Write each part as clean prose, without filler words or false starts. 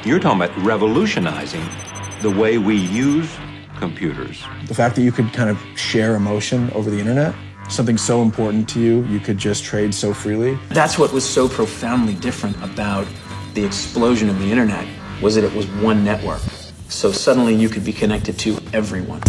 You're talking about revolutionizing the way we use computers. The fact that you could kind of share emotion over the internet, something so important to you, you could just trade so freely. That's what was so profoundly different about the explosion of the internet, was that it was one network. So suddenly you could be connected to everyone.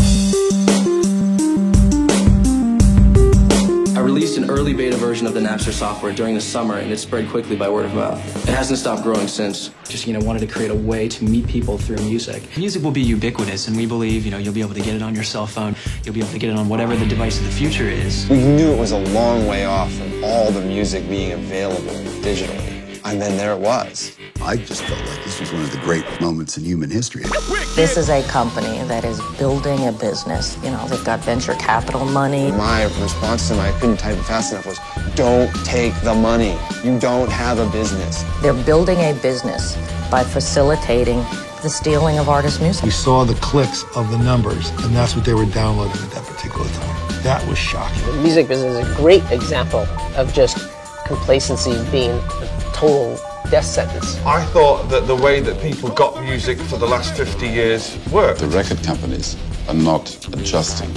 I released an early beta version of the Napster software during the summer, and it spread quickly by word of mouth. It hasn't stopped growing since. Just, wanted to create a way to meet people through music. Music will be ubiquitous, and we believe, you'll be able to get it on your cell phone. You'll be able to get it on whatever the device of the future is. We knew it was a long way off from all the music being available digitally. And then there it was. I just felt like this was one of the great moments in human history. This is a company that is building a business. They've got venture capital money. My response to I couldn't type it fast enough was, don't take the money. You don't have a business. They're building a business by facilitating the stealing of artists' music. We saw the clicks of the numbers, and that's what they were downloading at that particular time. That was shocking. The music business is a great example of just complacency being a total death sentence. I thought that the way that people got music for the last 50 years worked. The record companies are not adjusting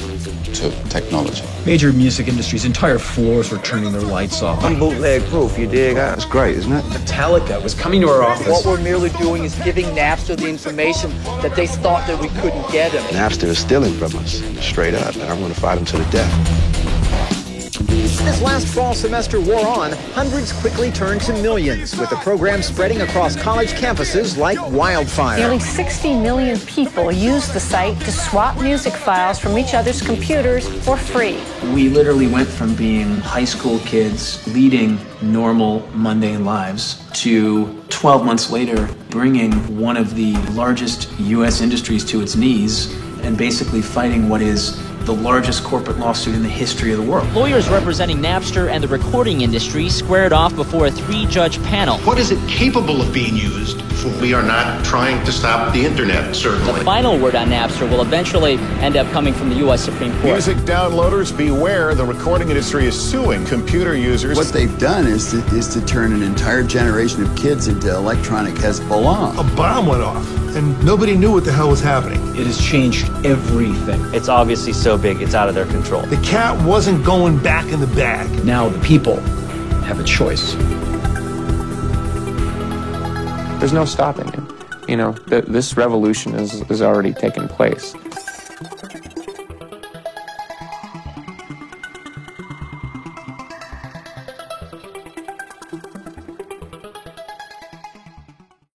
to technology. Major music industries, entire floors were turning their lights off. I'm bootleg proof, you dig? That's great, isn't it? Metallica was coming to our office. What we're merely doing is giving Napster the information that they thought that we couldn't get them. Napster is stealing from us, straight up, and I'm going to fight them to the death. As last fall semester wore on, hundreds quickly turned to millions, with the program spreading across college campuses like wildfire. Nearly 60 million people use the site to swap music files from each other's computers for free. We literally went from being high school kids leading normal, mundane lives to 12 months later bringing one of the largest U.S. industries to its knees and basically fighting what is the largest corporate lawsuit in the history of the world. Lawyers representing Napster and the recording industry squared off before a 3-judge panel. What is it capable of being used for? We are not trying to stop the internet, certainly. The final word on Napster will eventually end up coming from the U.S. Supreme Court. Music downloaders, beware. The recording industry is suing computer users. What they've done is to turn an entire generation of kids into electronic Hezbollah. A bomb went off, and nobody knew what the hell was happening. It has changed everything. It's obviously so big, it's out of their control. The cat wasn't going back in the bag. Now the people have a choice. There's no stopping it. This revolution is already taken place.